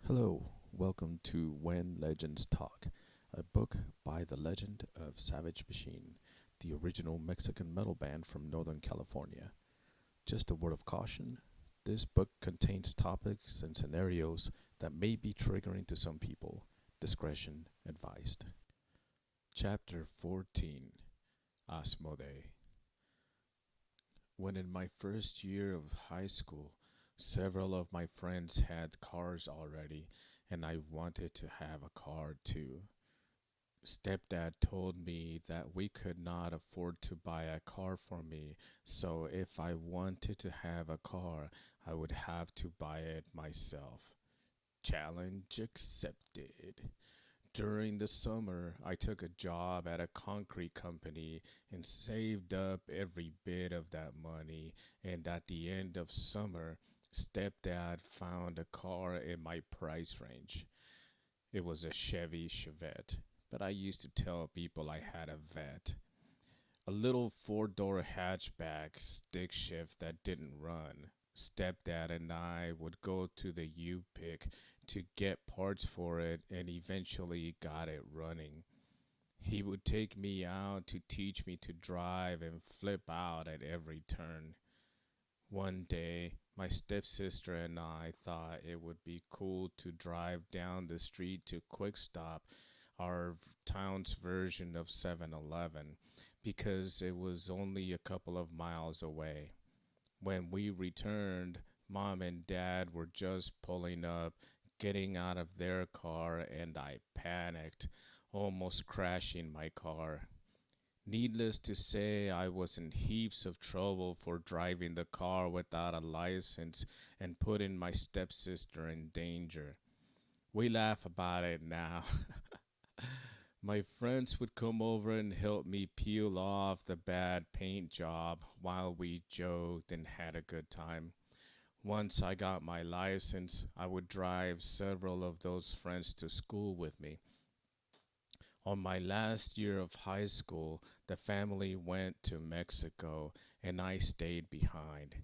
Hello, welcome to When Legends Talk, a book by the legend of Savage Machine, the original Mexican metal band from Northern California. Just a word of caution, this book contains topics and scenarios that may be triggering to some people. Discretion advised. Chapter 14, Asmodei. When in my first year of high school, several of my friends had cars already, and I wanted to have a car too. Stepdad told me that we could not afford to buy a car for me, so if I wanted to have a car, I would have to buy it myself. Challenge accepted. During the summer, I took a job at a concrete company and saved up every bit of that money. And at the end of summer, stepdad found a car in my price range. It was a Chevy Chevette, but I used to tell people I had a vet. A little four-door hatchback stick shift that didn't run. Stepdad and I would go to the U-Pick to get parts for it and eventually got it running. He would take me out to teach me to drive and flip out at every turn. One day, my stepsister and I thought it would be cool to drive down the street to Quick Stop, our town's version of 7-Eleven, because it was only a couple of miles away. When we returned, Mom and Dad were just pulling up, getting out of their car, and I panicked, almost crashing my car. Needless to say, I was in heaps of trouble for driving the car without a license and putting my stepsister in danger. We laugh about it now. My friends would come over and help me peel off the bad paint job while we joked and had a good time. Once I got my license, I would drive several of those friends to school with me. On my last year of high school, the family went to Mexico and I stayed behind.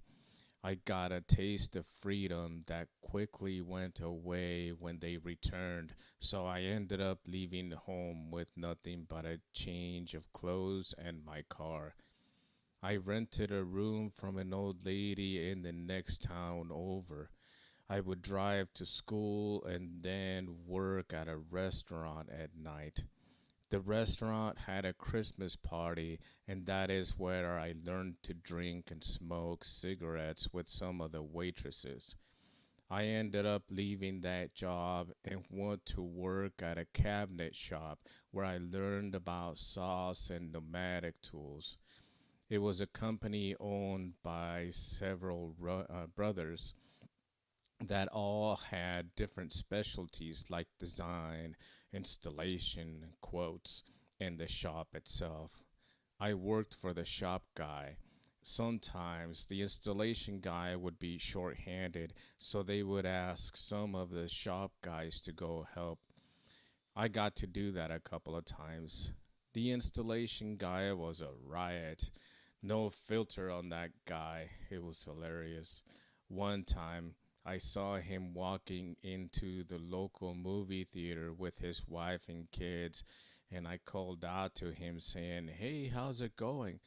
I got a taste of freedom that quickly went away when they returned, so I ended up leaving home with nothing but a change of clothes and my car. I rented a room from an old lady in the next town over. I would drive to school and then work at a restaurant at night. The restaurant had a Christmas party, and that is where I learned to drink and smoke cigarettes with some of the waitresses. I ended up leaving that job and went to work at a cabinet shop where I learned about saws and pneumatic tools. It was a company owned by several brothers that all had different specialties like design, installation, quotes, and the shop itself. I worked for the shop guy. Sometimes the installation guy would be short-handed, so they would ask some of the shop guys to go help. I got to do that a couple of times. The installation guy was a riot. No filter on that guy. It was hilarious. One time, I saw him walking into the local movie theater with his wife and kids, and I called out to him saying, "Hey, how's it going?"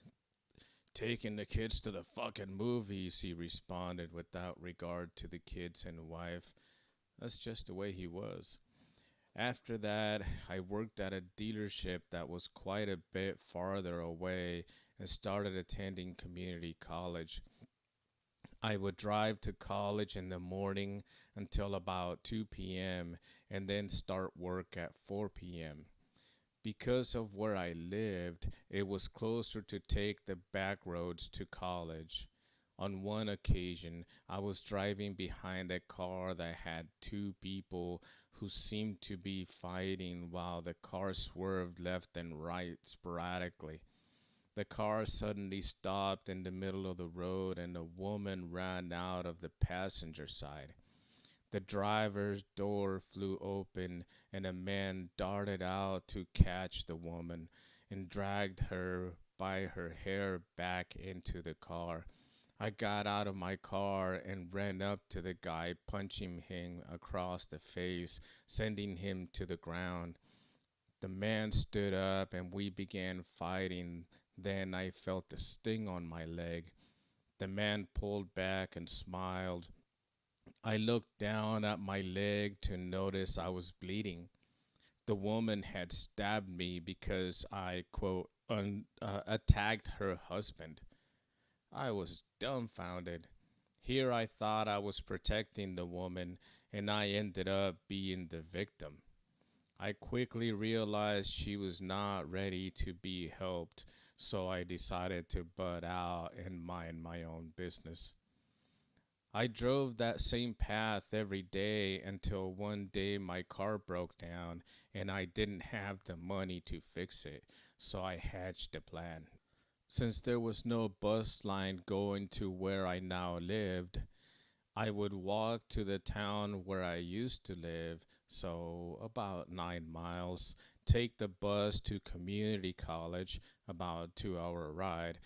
"Taking the kids to the fucking movies," he responded without regard to the kids and wife. That's just the way he was. After that, I worked at a dealership that was quite a bit farther away and started attending community college. I would drive to college in the morning until about 2 p.m. and then start work at 4 p.m. Because of where I lived, it was closer to take the back roads to college. On one occasion, I was driving behind a car that had two people who seemed to be fighting while the car swerved left and right sporadically. The car suddenly stopped in the middle of the road and a woman ran out of the passenger side. The driver's door flew open and a man darted out to catch the woman and dragged her by her hair back into the car. I got out of my car and ran up to the guy, punching him across the face, sending him to the ground. The man stood up and we began fighting. Then I felt the sting on my leg. The man pulled back and smiled. I looked down at my leg to notice I was bleeding. The woman had stabbed me because I, quote, attacked her husband. I was dumbfounded. Here I thought I was protecting the woman, and I ended up being the victim. I quickly realized she was not ready to be helped, so I decided to butt out and mind my own business. I drove that same path every day until one day my car broke down and I didn't have the money to fix it, so I hatched a plan. Since there was no bus line going to where I now lived, I would walk to the town where I used to live, so about 9 miles, take the bus to community college, about 2 hour ride,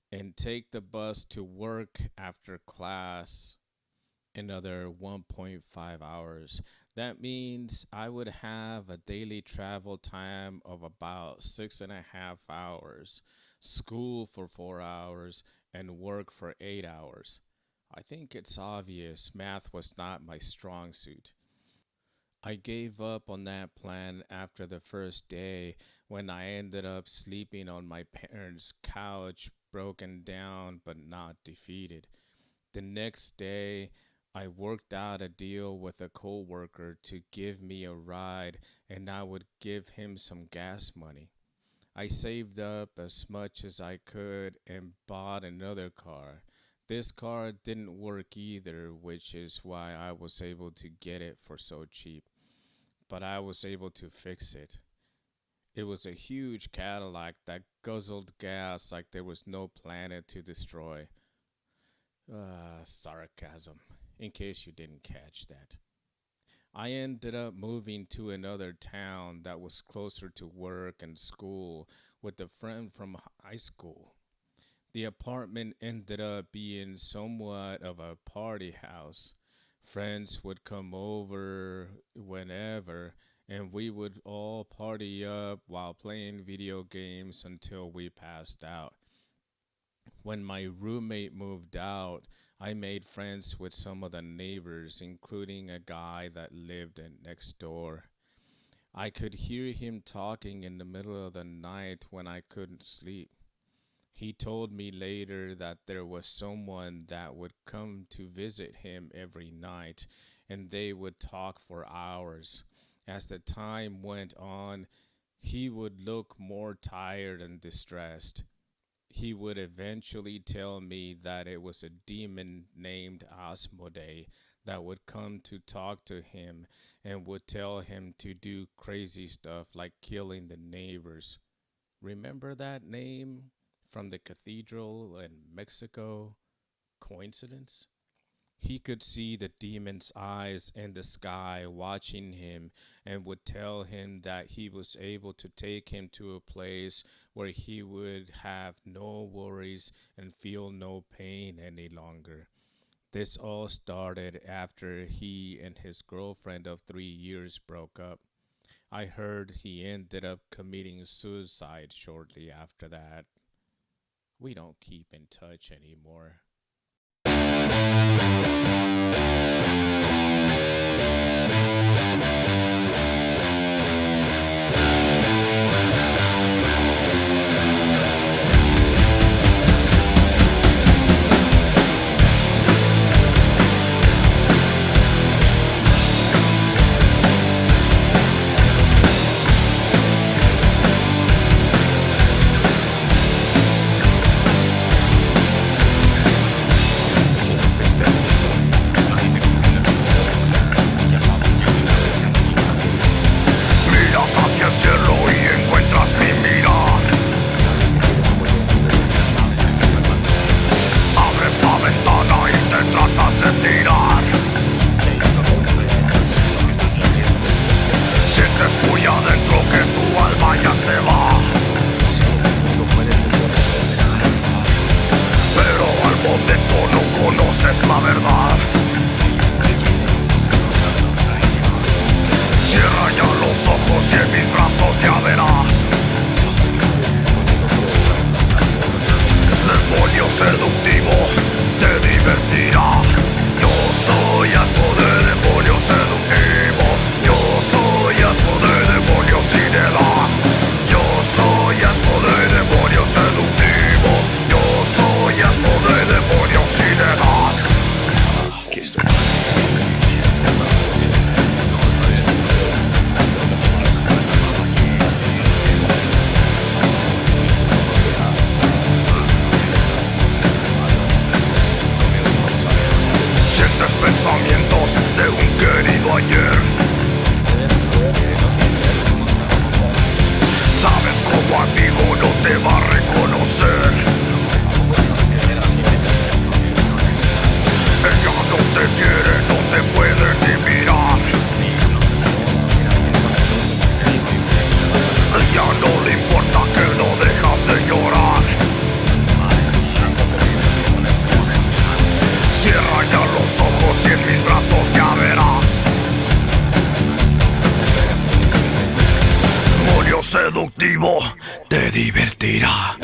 and take the bus to work after class, another 1.5 hours. That means I would have a daily travel time of about 6.5 hours, school for 4 hours, and work for 8 hours. I think it's obvious math was not my strong suit. I gave up on that plan after the first day when I ended up sleeping on my parents' couch, broken down but not defeated. The next day, I worked out a deal with a coworker to give me a ride and I would give him some gas money. I saved up as much as I could and bought another car. This car didn't work either, which is why I was able to get it for so cheap. But I was able to fix it. It was a huge Cadillac that guzzled gas like there was no planet to destroy. Sarcasm, in case you didn't catch that. I ended up moving to another town that was closer to work and school with a friend from high school. The apartment ended up being somewhat of a party house. Friends would come over whenever, and we would all party up while playing video games until we passed out. When my roommate moved out, I made friends with some of the neighbors, including a guy that lived next door. I could hear him talking in the middle of the night when I couldn't sleep. He told me later that there was someone that would come to visit him every night, and they would talk for hours. As the time went on, he would look more tired and distressed. He would eventually tell me that it was a demon named Asmodei that would come to talk to him and would tell him to do crazy stuff like killing the neighbors. Remember that name from the cathedral in Mexico? Coincidence? He could see the demon's eyes in the sky watching him and would tell him that he was able to take him to a place where he would have no worries and feel no pain any longer. This all started after he and his girlfriend of 3 years broke up. I heard he ended up committing suicide shortly after that. We don't keep in touch anymore. como ayer. Sabes como amigo no te va a reconocer. Ella no te quiere, no te puede ni mirar. Ella no le importa que no dejas de llorar. Cierra ya los ojos y en mis brazos ya verás. Morio seductivo te divertirá.